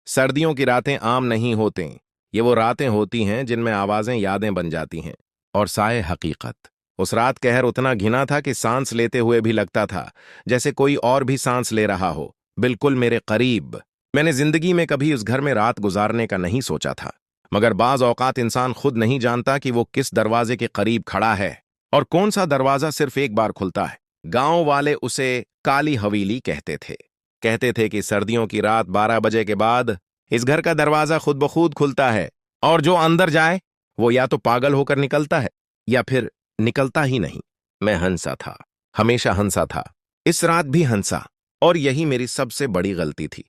सर्दियों की रातें आम नहीं होते। ये वो रातें होती हैं जिनमें आवाजें यादें बन जाती हैं और साए हकीकत। उस रात कहर उतना घिना था कि सांस लेते हुए भी लगता था जैसे कोई और भी सांस ले रहा हो, बिल्कुल मेरे करीब। मैंने जिंदगी में कभी उस घर में रात गुजारने का नहीं सोचा था, मगर बाज औकात इंसान खुद नहीं जानता कि वो किस दरवाजे के करीब खड़ा है और कौन सा दरवाजा सिर्फ एक बार खुलता है। गांव वाले उसे काली हवेली कहते थे। कहते थे कि सर्दियों की रात 12 बजे के बाद इस घर का दरवाजा खुद ब खुद खुलता है और जो अंदर जाए वो या तो पागल होकर निकलता है या फिर निकलता ही नहीं। मैं हंसा था, हमेशा हंसा था, इस रात भी हंसा, और यही मेरी सबसे बड़ी गलती थी।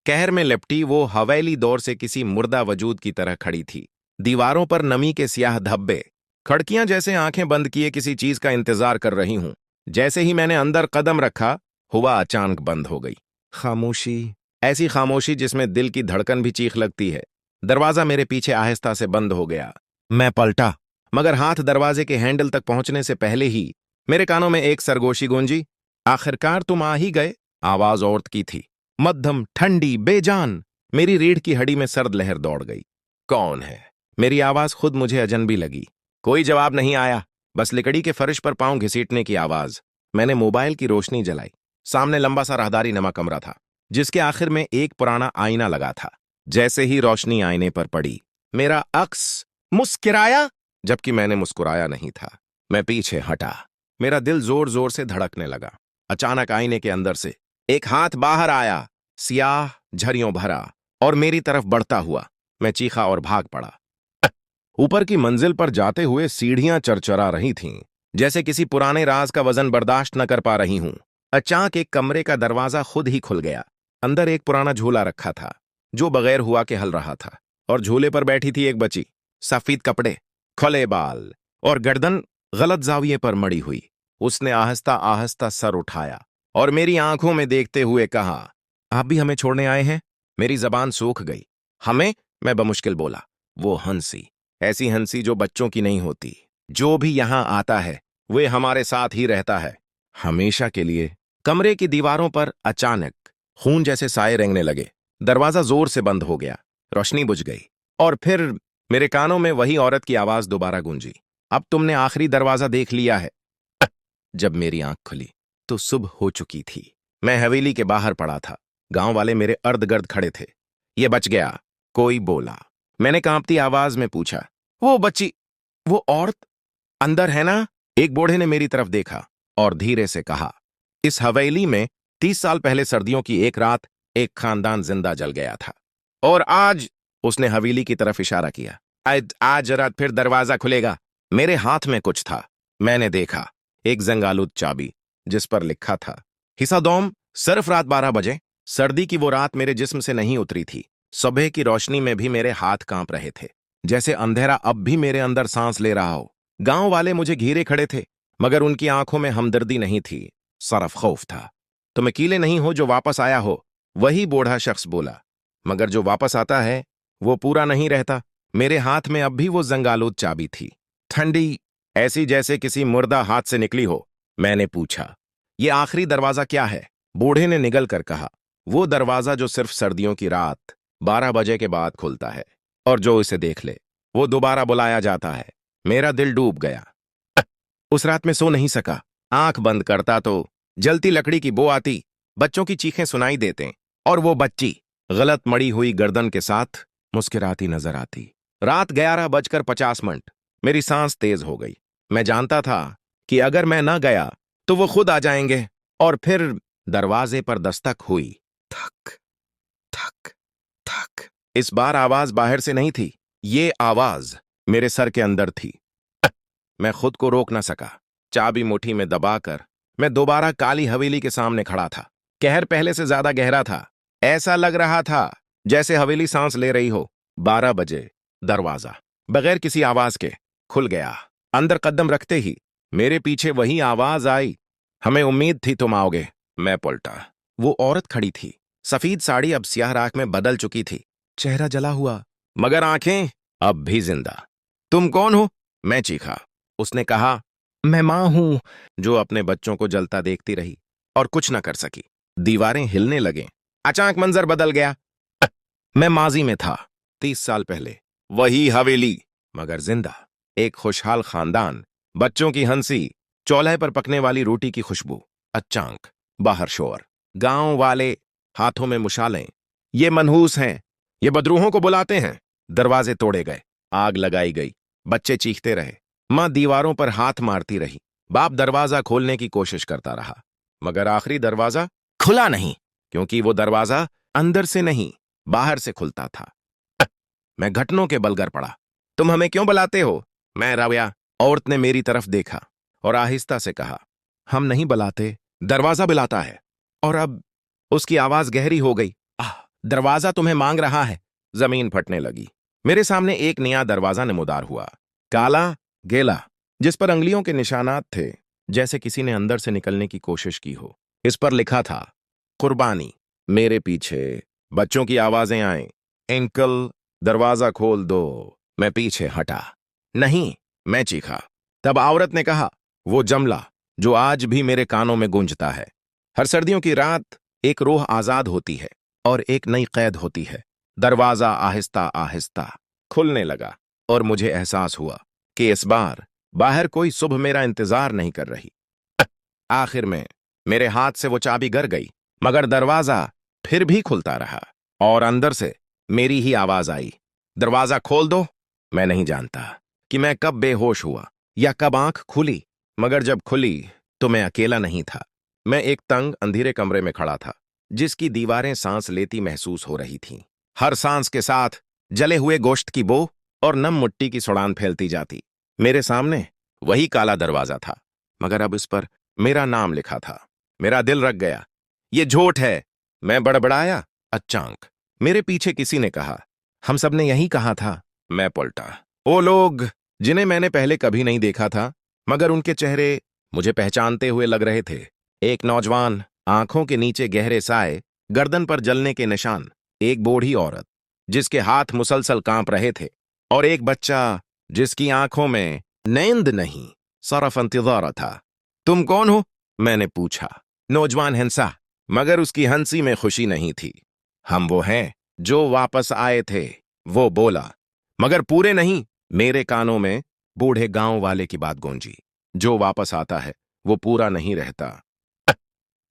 कहर में लिपटी वो हवेली दौर से किसी मुर्दा वजूद की तरह खड़ी थी। दीवारों पर नमी के स्याह धब्बे, खिड़कियां जैसे आंखें बंद किए किसी चीज का इंतजार कर रही हूं। जैसे ही मैंने अंदर कदम रखा, हुआ अचानक बंद हो गई। खामोशी, ऐसी खामोशी जिसमें दिल की धड़कन भी चीख लगती है। दरवाजा मेरे पीछे आहिस्ता से बंद हो गया। मैं पलटा, मगर हाथ दरवाजे के हैंडल तक पहुंचने से पहले ही मेरे कानों में एक सरगोशी गूंजी। आखिरकार तुम आ ही गए। आवाज औरत की थी, मध्यम, ठंडी, बेजान। मेरी रीढ़ की हड्डी में सर्द लहर दौड़ गई। कौन है? मेरी आवाज खुद मुझे अजनबी लगी। कोई जवाब नहीं आया, बस लकड़ी के फर्श पर पांव घसीटने की आवाज। मैंने मोबाइल की रोशनी जलाई। सामने लंबा सा राहदारी नमा कमरा था, जिसके आखिर में एक पुराना आईना लगा था। जैसे ही रोशनी आईने पर पड़ी, मेरा अक्स मुस्कुराया, जबकि मैंने मुस्कुराया नहीं था। मैं पीछे हटा। मेरा दिल जोर जोर से धड़कने लगा। अचानक आईने के अंदर से एक हाथ बाहर आया, सियाह, झरियों भरा, और मेरी तरफ बढ़ता हुआ। मैं चीखा और भाग पड़ा। ऊपर की मंजिल पर जाते हुए सीढ़ियां चरचरा रही थीं, जैसे किसी पुराने राज का वजन बर्दाश्त न कर पा रही हूं। अचानक एक कमरे का दरवाजा खुद ही खुल गया। अंदर एक पुराना झूला रखा था, जो बगैर हुआ के हल रहा था, और झूले पर बैठी थी एक बच्ची। सफेद कपड़े, खुले बाल और गर्दन गलत जाविये पर मड़ी हुई। उसने आहिस्ता आहिस्ता सर उठाया और मेरी आंखों में देखते हुए कहा, आप भी हमें छोड़ने आए हैं? मेरी जबान सूख गई। हमें? मैं बमुश्किल बोला। वो हंसी, ऐसी हंसी जो बच्चों की नहीं होती। जो भी यहां आता है वे हमारे साथ ही रहता है, हमेशा के लिए। कमरे की दीवारों पर अचानक खून जैसे साए रेंगने लगे। दरवाजा जोर से बंद हो गया, रोशनी बुझ गई, और फिर मेरे कानों में वही औरत की आवाज दोबारा गूंजी, अब तुमने आखिरी दरवाजा देख लिया है। जब मेरी आंख खुली तो सुबह हो चुकी थी। मैं हवेली के बाहर पड़ा था। गांव वाले मेरे अर्द गिर्द खड़े थे। ये बच गया, कोई बोला। मैंने कांपती आवाज में पूछा, वो बच्ची, वो औरत अंदर है ना? एक बूढ़े ने मेरी तरफ देखा और धीरे से कहा, इस हवेली में 30 साल पहले सर्दियों की एक रात एक खानदान जिंदा जल गया था, और आज, उसने हवेली की तरफ इशारा किया, आज रात फिर दरवाजा खुलेगा। मेरे हाथ में कुछ था। मैंने देखा, एक जंगालूद चाबी, जिस पर लिखा था, हिसादोम, सिर्फ रात 12 बजे। सर्दी की वो रात मेरे जिस्म से नहीं उतरी थी। सुबह की रोशनी में भी मेरे हाथ कांप रहे थे, जैसे अंधेरा अब भी मेरे अंदर सांस ले रहा हो। गांव वाले मुझे घेरे खड़े थे, मगर उनकी आंखों में हमदर्दी नहीं थी, सिर्फ खौफ था। तुम अकेले नहीं हो जो वापस आया हो, वही बूढ़ा शख्स बोला, मगर जो वापस आता है वो पूरा नहीं रहता। मेरे हाथ में अब भी वो जंगालूद चाबी थी, ठंडी, ऐसी जैसे किसी मुर्दा हाथ से निकली हो। मैंने पूछा, ये आखिरी दरवाजा क्या है? बूढ़े ने निगल कर कहा, वो दरवाजा जो सिर्फ सर्दियों की रात 12 बजे के बाद खुलता है, और जो इसे देख ले वो दोबारा बुलाया जाता है। मेरा दिल डूब गया। उस रात में सो नहीं सका। आंख बंद करता तो जलती लकड़ी की बो आती, बच्चों की चीखें सुनाई देते, और वो बच्ची गलत मड़ी हुई गर्दन के साथ मुस्कुराती नजर आती। रात 11:50। मेरी सांस तेज हो गई। मैं जानता था कि अगर मैं न गया तो वो खुद आ जाएंगे, और फिर दरवाजे पर दस्तक हुई। थक थक थक। इस बार आवाज बाहर से नहीं थी, ये आवाज मेरे सर के अंदर थी। मैं खुद को रोक न सका। चाबी मुट्ठी में दबाकर मैं दोबारा काली हवेली के सामने खड़ा था। कहर पहले से ज्यादा गहरा था। ऐसा लग रहा था जैसे हवेली सांस ले रही हो। 12 बजे दरवाजा बगैर किसी आवाज के खुल गया। अंदर कदम रखते ही मेरे पीछे वही आवाज आई, हमें उम्मीद थी तुम आओगे। मैं पलटा। वो औरत खड़ी थी। सफेद साड़ी अब स्याह राख में बदल चुकी थी, चेहरा जला हुआ, मगर आंखें अब भी जिंदा। तुम कौन हो? मैं चीखा। उसने कहा, मैं मां हूं, जो अपने बच्चों को जलता देखती रही और कुछ न कर सकी। दीवारें हिलने लगे। अचानक मंजर बदल गया। मैं माजी में था, 30 साल पहले, वही हवेली, मगर जिंदा। एक खुशहाल खानदान, बच्चों की हंसी, चौल्हे पर पकने वाली रोटी की खुशबू। अचानक बाहर शोर, गांव वाले, हाथों में मुशालें। ये मनहूस हैं, ये बदरूहों को बुलाते हैं। दरवाजे तोड़े गए, आग लगाई गई, बच्चे चीखते रहे, मां दीवारों पर हाथ मारती रही, बाप दरवाजा खोलने की कोशिश करता रहा, मगर आखिरी दरवाजा खुला नहीं, क्योंकि वो दरवाजा अंदर से नहीं, बाहर से खुलता था। मैं घटनों के बलगर पड़ा। तुम हमें क्यों बुलाते हो? मैं रव्या। औरत ने मेरी तरफ देखा और आहिस्ता से कहा, हम नहीं बुलाते, दरवाजा बुलाता है। और अब उसकी आवाज गहरी हो गई। आह, दरवाजा तुम्हें मांग रहा है। जमीन फटने लगी। मेरे सामने एक नया दरवाजा नमूदार हुआ, काला, गेला, जिस पर अंगुलियों के निशानात थे, जैसे किसी ने अंदर से निकलने की कोशिश की हो। इस पर लिखा था, कुर्बानी। मेरे पीछे बच्चों की आवाजें आए, अंकल दरवाजा खोल दो। मैं पीछे हटा। नहीं, मैं चीखा। तब औरत ने कहा, वो जमला जो आज भी मेरे कानों में गूंजता है। हर सर्दियों की रात एक रूह आजाद होती है और एक नई कैद होती है। दरवाजा आहिस्ता आहिस्ता खुलने लगा और मुझे एहसास हुआ कि इस बार बाहर कोई सुबह मेरा इंतजार नहीं कर रही। आखिर में मेरे हाथ से वो चाबी गिर गई, मगर दरवाजा फिर भी खुलता रहा और अंदर से मेरी ही आवाज आई, दरवाजा खोल दो। मैं नहीं जानता कि मैं कब बेहोश हुआ या कब आंख खुली, मगर जब खुली तो मैं अकेला नहीं था। मैं एक तंग अंधेरे कमरे में खड़ा था, जिसकी दीवारें सांस लेती महसूस हो रही थीं। हर सांस के साथ जले हुए गोश्त की बो और नम मिट्टी की सुड़ान फैलती जाती। मेरे सामने वही काला दरवाजा था, मगर अब इस पर मेरा नाम लिखा था। मेरा दिल रक गया। ये झूठ है, मैं बड़बड़ाया। अचानक मेरे पीछे किसी ने कहा, हम सब ने यही कहा था। मैं पलटा। वो लोग जिन्हें मैंने पहले कभी नहीं देखा था, मगर उनके चेहरे मुझे पहचानते हुए लग रहे थे। एक नौजवान, आंखों के नीचे गहरे साए, गर्दन पर जलने के निशान, एक बूढ़ी औरत जिसके हाथ मुसलसल कांप रहे थे, और एक बच्चा जिसकी आंखों में नींद नहीं, सिर्फ इंतजार था। तुम कौन हो? मैंने पूछा। नौजवान हंसा, मगर उसकी हंसी में खुशी नहीं थी। हम वो हैं जो वापस आए थे, वो बोला, मगर पूरे नहीं। मेरे कानों में बूढ़े गांव वाले की बात गूंजी, जो वापस आता है वो पूरा नहीं रहता।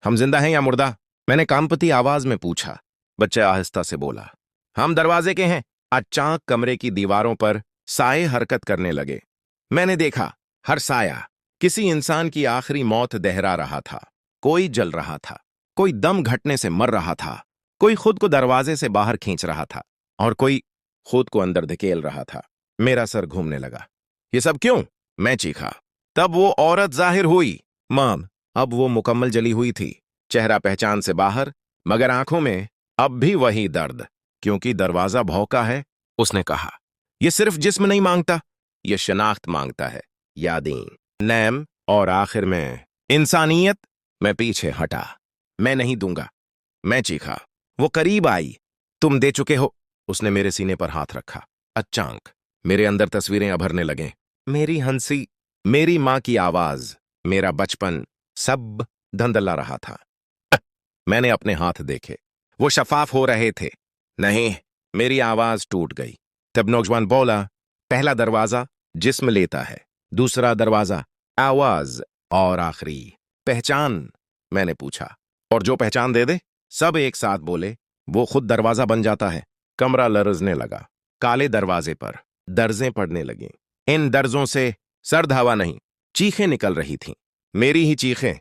हम जिंदा हैं या मुर्दा? मैंने कांपती आवाज में पूछा। बच्चा आहिस्ता से बोला, हम दरवाजे के हैं। अचानक कमरे की दीवारों पर साए हरकत करने लगे। मैंने देखा, हर साया किसी इंसान की आखिरी मौत दहरा रहा था। कोई जल रहा था, कोई दम घटने से मर रहा था, कोई खुद को दरवाजे से बाहर खींच रहा था, और कोई खुद को अंदर धकेल रहा था। मेरा सर घूमने लगा। ये सब क्यों? मैं चीखा। तब वो औरत जाहिर हुई। माम, अब वो मुकम्मल जली हुई थी, चेहरा पहचान से बाहर, मगर आंखों में अब भी वही दर्द। क्योंकि दरवाजा भौंका है, उसने कहा। ये सिर्फ जिस्म नहीं मांगता, ये शनाख्त मांगता है, यादें, नैम और आखिर में इंसानियत। मैं पीछे हटा। मैं नहीं दूंगा, मैं चीखा। वो करीब आई। तुम दे चुके हो। उसने मेरे सीने पर हाथ रखा। अचानक मेरे अंदर तस्वीरें अभरने लगे। मेरी हंसी, मेरी मां की आवाज, मेरा बचपन, सब धंधला रहा था। मैंने अपने हाथ देखे, वो शफाफ हो रहे थे। नहीं, मेरी आवाज टूट गई। तब नौजवान बोला, पहला दरवाजा जिस्म लेता है, दूसरा दरवाजा आवाज, और आखिरी पहचान। मैंने पूछा, और जो पहचान दे दे? सब एक साथ बोले, वो खुद दरवाजा बन जाता है। कमरा लरजने लगा। काले दरवाजे पर दर्जें पड़ने लगीं। इन दर्जों से सर्द हवा नहीं, चीखें निकल रही थीं, मेरी ही चीखें।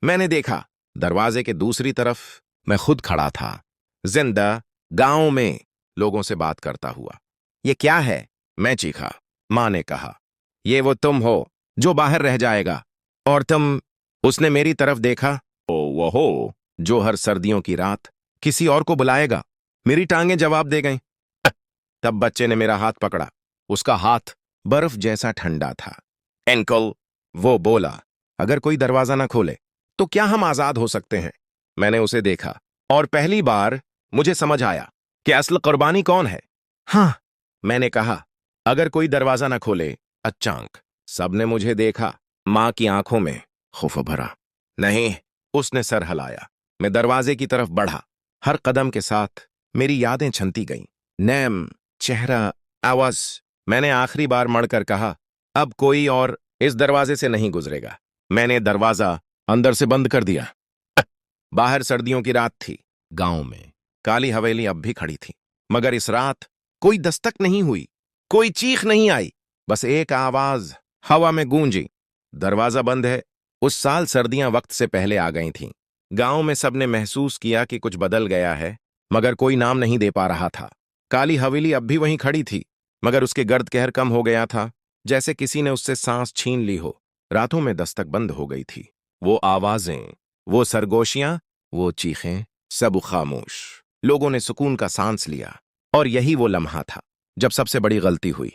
मैंने देखा, दरवाजे के दूसरी तरफ मैं खुद खड़ा था, जिंदा, गांव में, लोगों से बात करता हुआ। ये क्या है? मैं चीखा। मां ने कहा, ये वो तुम हो जो बाहर रह जाएगा। और तुम? उसने मेरी तरफ देखा। ओ वो हो जो हर सर्दियों की रात किसी और को बुलाएगा। मेरी टांगें जवाब दे गईं। तब बच्चे ने मेरा हाथ पकड़ा। उसका हाथ बर्फ जैसा ठंडा था। एंकल, वो बोला, अगर कोई दरवाजा ना खोले तो क्या हम आजाद हो सकते हैं? मैंने उसे देखा और पहली बार मुझे समझ आया कि असल कुर्बानी कौन है। हाँ, मैंने कहा, अगर कोई दरवाजा ना खोले। अचानक सबने मुझे देखा। मां की आंखों में खौफ भरा। नहीं, उसने सर हिलाया। मैं दरवाजे की तरफ बढ़ा। हर कदम के साथ मेरी यादें छनती गईं। नैम, चेहरा, आवाज। मैंने आखिरी बार मड़कर कहा, अब कोई और इस दरवाजे से नहीं गुजरेगा। मैंने दरवाजा अंदर से बंद कर दिया। बाहर सर्दियों की रात थी। गांव में काली हवेली अब भी खड़ी थी, मगर इस रात कोई दस्तक नहीं हुई, कोई चीख नहीं आई। बस एक आवाज हवा में गूंजी, दरवाजा बंद है। उस साल सर्दियां वक्त से पहले आ गई थीं। गांव में सबने महसूस किया कि कुछ बदल गया है, मगर कोई नाम नहीं दे पा रहा था। काली हवेली अब भी वहीं खड़ी थी, मगर उसके गर्द कहर कम हो गया था, जैसे किसी ने उससे सांस छीन ली हो। रातों में दस्तक बंद हो गई थी। वो आवाजें, वो सरगोशियां, वो चीखें, सब खामोश। लोगों ने सुकून का सांस लिया। और यही वो लम्हा था जब सबसे बड़ी गलती हुई।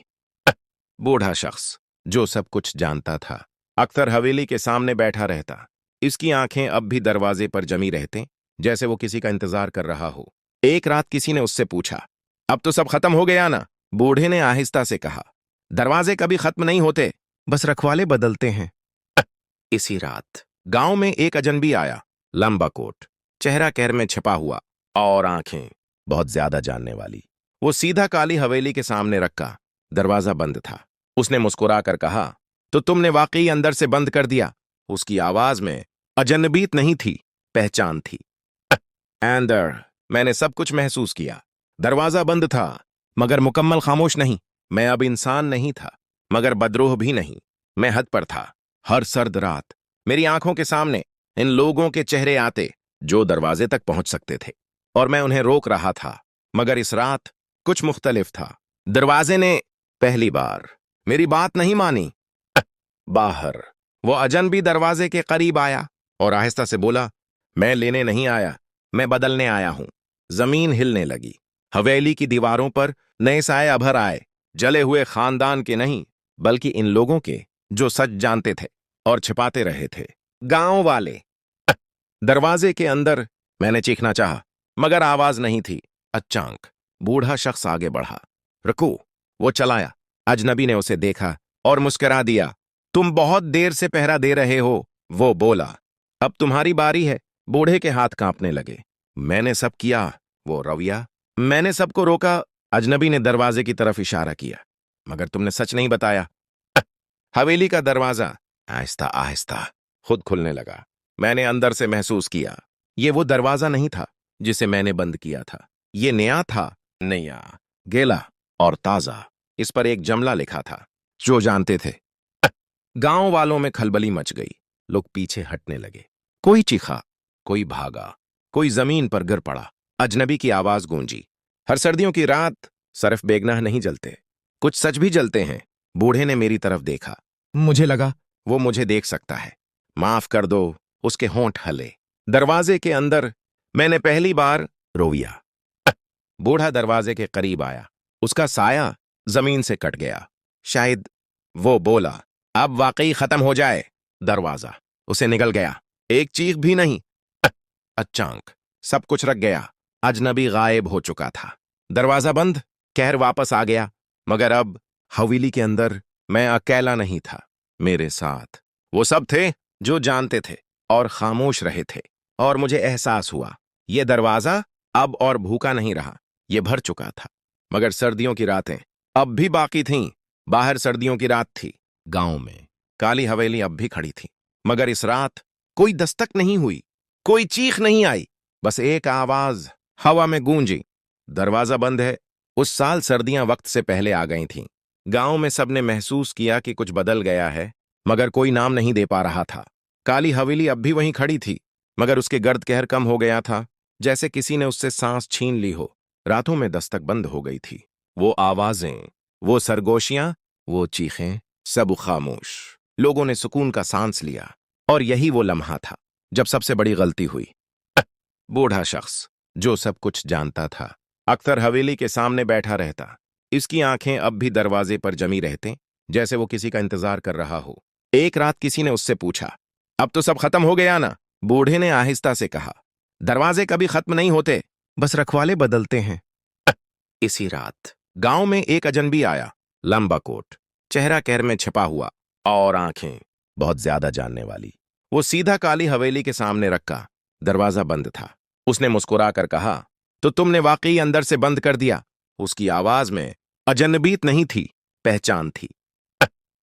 बूढ़ा शख्स जो सब कुछ जानता था, अक्सर हवेली के सामने बैठा रहता। इसकी आंखें अब भी दरवाजे पर जमी रहते, जैसे वो किसी का इंतजार कर रहा हो। एक रात किसी ने उससे पूछा, अब तो सब खत्म हो गया ना? बूढ़े ने आहिस्ता से कहा, दरवाजे कभी खत्म नहीं होते, बस रखवाले बदलते हैं। इसी रात गांव में एक अजनबी आया। लंबा कोट, चेहरा कहर में छिपा हुआ और आंखें बहुत ज्यादा जानने वाली। वो सीधा काली हवेली के सामने रखा। दरवाजा बंद था। उसने मुस्कुराकर कहा, तो तुमने वाकई अंदर से बंद कर दिया? उसकी आवाज में अजनबीत नहीं थी, पहचान थी। अंदर मैंने सब कुछ महसूस किया। दरवाजा बंद था, मगर मुकम्मल खामोश नहीं। मैं अब इंसान नहीं था, मगर बदरूह भी नहीं। मैं हद पर था। हर सर्द रात मेरी आंखों के सामने इन लोगों के चेहरे आते जो दरवाजे तक पहुंच सकते थे, और मैं उन्हें रोक रहा था। मगर इस रात कुछ मुख्तलिफ था। दरवाजे ने पहली बार मेरी बात नहीं मानी। बाहर वो अजनबी दरवाजे के करीब आया और आहिस्ता से बोला, मैं लेने नहीं आया, मैं बदलने आया हूं। जमीन हिलने लगी। हवेली की दीवारों पर नए साए अभर आए, जले हुए खानदान के नहीं, बल्कि इन लोगों के जो सच जानते थे और छिपाते रहे थे। गांव वाले। दरवाजे के अंदर मैंने चीखना चाहा, मगर आवाज नहीं थी। अचानक बूढ़ा शख्स आगे बढ़ा। रुको, वो चलाया। अजनबी ने उसे देखा और मुस्कुरा दिया। तुम बहुत देर से पहरा दे रहे हो, वो बोला। अब तुम्हारी बारी है। बूढ़े के हाथ कांपने लगे। मैंने सब किया, वो रवैया। मैंने सबको रोका। अजनबी ने दरवाजे की तरफ इशारा किया। मगर तुमने सच नहीं बताया। हवेली का दरवाजा आहिस्ता आहिस्ता खुद खुलने लगा। मैंने अंदर से महसूस किया, ये वो दरवाजा नहीं था जिसे मैंने बंद किया था। ये नया था, नया, गैला और ताजा। इस पर एक जुमला लिखा था, जो जानते थे। गांव वालों में खलबली मच गई। लोग पीछे हटने लगे। कोई चीखा, कोई भागा, कोई जमीन पर गिर पड़ा। अजनबी की आवाज गूंजी, हर सर्दियों की रात सिर्फ बेगनाह नहीं जलते, कुछ सच भी जलते हैं। बूढ़े ने मेरी तरफ देखा। मुझे लगा वो मुझे देख सकता है। माफ कर दो, उसके होंठ हिले। दरवाजे के अंदर मैंने पहली बार रोया। बूढ़ा दरवाजे के करीब आया। उसका साया जमीन से कट गया। शायद वो बोला, अब वाकई खत्म हो जाए। दरवाजा उसे निगल गया। एक चीख भी नहीं। अचानक सब कुछ रख गया। अजनबी गायब हो चुका था। दरवाजा बंद, कहर वापस आ गया। मगर अब हवेली के अंदर मैं अकेला नहीं था। मेरे साथ वो सब थे जो जानते थे और खामोश रहे थे। और मुझे एहसास हुआ, ये दरवाजा अब और भूखा नहीं रहा, ये भर चुका था। मगर सर्दियों की रातें अब भी बाकी थीं। बाहर सर्दियों की रात थी। गांव में काली हवेली अब भी खड़ी थी, मगर इस रात कोई दस्तक नहीं हुई, कोई चीख नहीं आई। बस एक आवाज हवा में गूंजी, दरवाजा बंद है। उस साल सर्दियां वक्त से पहले आ गई थीं। गांव में सबने महसूस किया कि कुछ बदल गया है, मगर कोई नाम नहीं दे पा रहा था। काली हवेली अब भी वहीं खड़ी थी, मगर उसके गर्द कहर कम हो गया था, जैसे किसी ने उससे सांस छीन ली हो। रातों में दस्तक बंद हो गई थी। वो आवाजें, वो सरगोशियां, वो चीखें, सब खामोश। लोगों ने सुकून का सांस लिया। और यही वो लम्हा था जब सबसे बड़ी गलती हुई। बूढ़ा शख्स जो सब कुछ जानता था, अक्सर हवेली के सामने बैठा रहता। इसकी आंखें अब भी दरवाजे पर जमी रहते, जैसे वो किसी का इंतजार कर रहा हो। एक रात किसी ने उससे पूछा, अब तो सब खत्म हो गया ना? बूढ़े ने आहिस्ता से कहा, दरवाजे कभी खत्म नहीं होते, बस रखवाले बदलते हैं। इसी रात गांव में एक अजनबी आया। लंबा कोट, चेहरा कहर में छिपा हुआ और आंखें बहुत ज्यादा जानने वाली। वो सीधा काली हवेली के सामने रखा। दरवाजा बंद था। उसने मुस्कुराकर कहा, तो तुमने वाकई अंदर से बंद कर दिया। उसकी आवाज में अजनबीत नहीं थी, पहचान थी।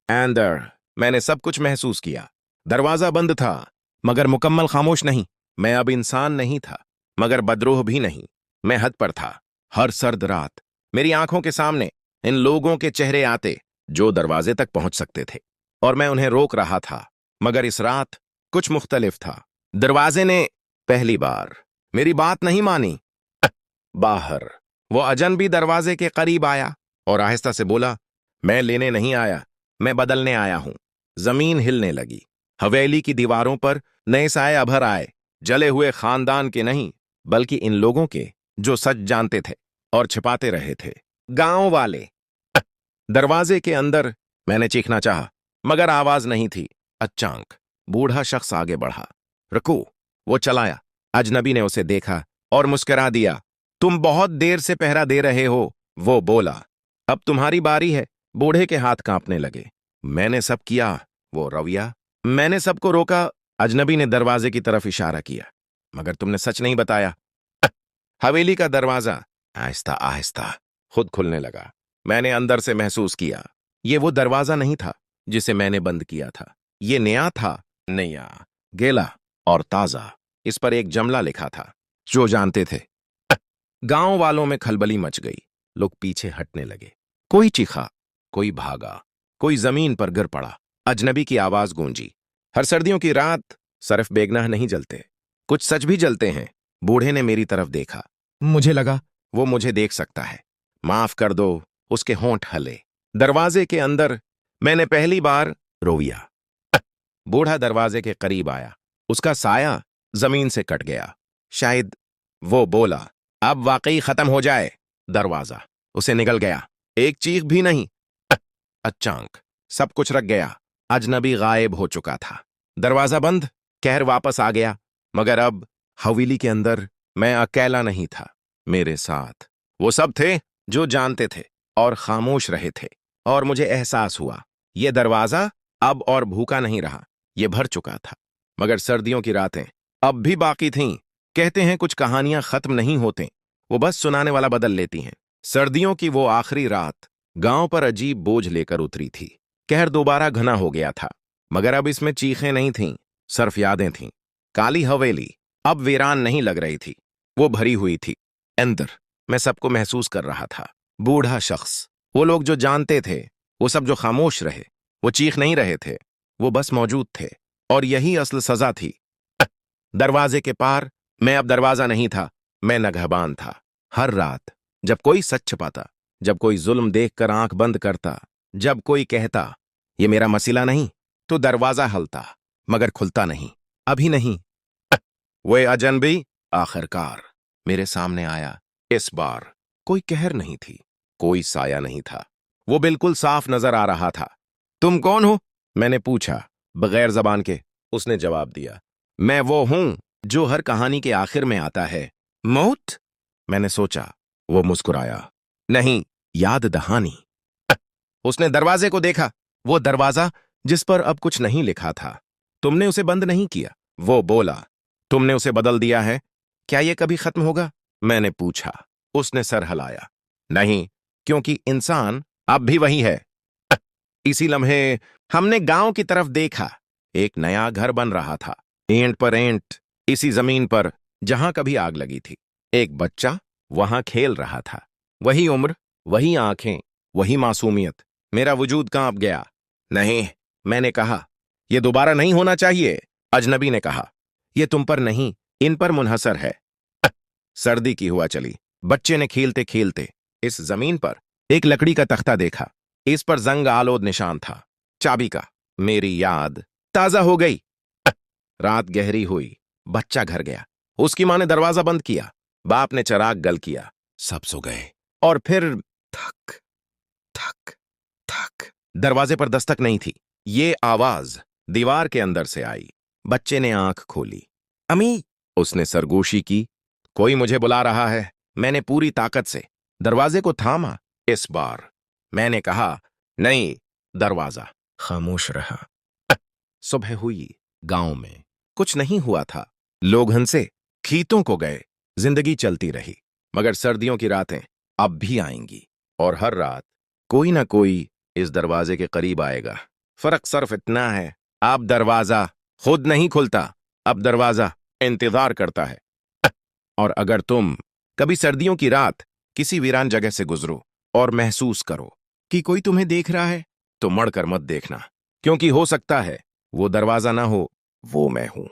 अंदर मैंने सब कुछ महसूस किया। दरवाजा बंद था, मगर मुकम्मल खामोश नहीं। मैं अब इंसान नहीं था, मगर बदरूह भी नहीं। मैं हद पर था। हर सर्द रात मेरी आंखों के सामने इन लोगों के चेहरे आते जो दरवाजे तक पहुंच सकते थे, और मैं उन्हें रोक रहा था। मगर इस रात कुछ मुख्तलिफ था। दरवाजे ने पहली बार मेरी बात नहीं मानी। बाहर वो अजनबी दरवाजे के करीब आया और आहिस्ता से बोला, मैं लेने नहीं आया, मैं बदलने आया हूं। जमीन हिलने लगी। हवेली की दीवारों पर नए साए अभर आए, जले हुए खानदान के नहीं, बल्कि इन लोगों के जो सच जानते थे और छिपाते रहे थे। गांव वाले। दरवाजे के अंदर मैंने चीखना चाहा, मगर आवाज नहीं थी। अचानक बूढ़ा शख्स आगे बढ़ा। रुको, वो चलाया। अजनबी ने उसे देखा और मुस्कुरा दिया। तुम बहुत देर से पहरा दे रहे हो, वो बोला। अब तुम्हारी बारी है। बूढ़े के हाथ कांपने लगे। मैंने सब किया, वो रवैया। मैंने सबको रोका। अजनबी ने दरवाजे की तरफ इशारा किया। मगर तुमने सच नहीं बताया। हवेली का दरवाजा आहिस्ता आहिस्ता खुद खुलने लगा। मैंने अंदर से महसूस किया, ये वो दरवाजा नहीं था जिसे मैंने बंद किया था। ये नया था, नया, गैला और ताजा। इस पर एक जुमला लिखा था, जो जानते थे। गांव वालों में खलबली मच गई। लोग पीछे हटने लगे। कोई चीखा, कोई भागा, कोई जमीन पर गिर पड़ा। अजनबी की आवाज गूंजी। हर सर्दियों की रात सिर्फ बेगनाह नहीं जलते, कुछ सच भी जलते हैं। बूढ़े ने मेरी तरफ देखा। मुझे लगा वो मुझे देख सकता है। माफ कर दो, उसके होंठ हिले। दरवाजे के अंदर मैंने पहली बार रोया। बूढ़ा दरवाजे के करीब आया। उसका साया जमीन से कट गया। शायद वो बोला, अब वाकई खत्म हो जाए। दरवाजा उसे निगल गया। एक चीख भी नहीं। अचानक सब कुछ रख गया। अजनबी गायब हो चुका था। दरवाजा बंद, कहर वापस आ गया। मगर अब हवेली के अंदर मैं अकेला नहीं था। मेरे साथ वो सब थे जो जानते थे और खामोश रहे थे। और मुझे एहसास हुआ, ये दरवाजा अब और भूखा नहीं रहा, ये भर चुका था। मगर सर्दियों की रातें अब भी बाकी थीं। कहते हैं कुछ कहानियां खत्म नहीं होती, वो बस सुनाने वाला बदल लेती हैं। सर्दियों की वो आखिरी रात गांव पर अजीब बोझ लेकर उतरी थी। कहर दोबारा घना हो गया था, मगर अब इसमें चीखें नहीं थीं, सिर्फ यादें थीं। काली हवेली अब वीरान नहीं लग रही थी, वो भरी हुई थी। अंदर मैं सबको महसूस कर रहा था। बूढ़ा शख्स, वो लोग जो जानते थे, वो सब जो खामोश रहे। वो चीख नहीं रहे थे, वो बस मौजूद थे। और यही असल सजा थी। दरवाजे के पार मैं अब दरवाजा नहीं था, मैं नगहबान था। हर रात जब कोई सच छिपाता, जब कोई जुल्म देखकर आंख बंद करता, जब कोई कहता ये मेरा मसला नहीं, तो दरवाजा हलता, मगर खुलता नहीं। अभी नहीं। वो अजनबी आखिरकार मेरे सामने आया। इस बार कोई कहर नहीं थी, कोई साया नहीं था। वो बिल्कुल साफ नजर आ रहा था। तुम कौन हो? मैंने पूछा, बगैर जबान के। उसने जवाब दिया, मैं वो हूं जो हर कहानी के आखिर में आता है। मौत? मैंने सोचा। वो मुस्कुराया, नहीं, याद दहानी। उसने दरवाजे को देखा, वो दरवाजा जिस पर अब कुछ नहीं लिखा था। तुमने उसे बंद नहीं किया, वो बोला। तुमने उसे बदल दिया है। क्या ये कभी खत्म होगा? मैंने पूछा। उसने सर हिलाया, नहीं, क्योंकि इंसान अब भी वही है। इसी लम्हे हमने गांव की तरफ देखा। एक नया घर बन रहा था, ईंट पर ईंट, इसी जमीन पर जहां कभी आग लगी थी। एक बच्चा वहां खेल रहा था। वही उम्र, वही आंखें, वही मासूमियत। मेरा वजूद कांप गया। नहीं, मैंने कहा, यह दोबारा नहीं होना चाहिए। अजनबी ने कहा, यह तुम पर नहीं, इन पर मुनहसर है। सर्दी की हुआ चली। बच्चे ने खेलते खेलते इस जमीन पर एक लकड़ी का तख्ता देखा। इस पर जंग आलोद निशान था, चाबी का। मेरी याद ताजा हो गई। रात गहरी हुई। बच्चा घर गया। उसकी मां ने दरवाजा बंद किया। बाप ने चराग गल किया। सब सो गए। और फिर थक थक थक। दरवाजे पर दस्तक नहीं थी। ये आवाज दीवार के अंदर से आई। बच्चे ने आंख खोली। अमी, उसने सरगोशी की। कोई मुझे बुला रहा है। मैंने पूरी ताकत से दरवाजे को थामा। इस बार मैंने कहा, नहीं। दरवाजा खामोश रहा। सुबह हुई। गांव में कुछ नहीं हुआ था। लोग हंसे, खेतों को गए, जिंदगी चलती रही। मगर सर्दियों की रातें अब भी आएंगी, और हर रात कोई ना कोई इस दरवाजे के करीब आएगा। फर्क सिर्फ इतना है, अब दरवाजा खुद नहीं खुलता, अब दरवाजा इंतजार करता है। और अगर तुम कभी सर्दियों की रात किसी वीरान जगह से गुजरो और महसूस करो कि कोई तुम्हें देख रहा है, तो मड़कर मत देखना, क्योंकि हो सकता है वो दरवाजा ना हो, वो मैं हूं।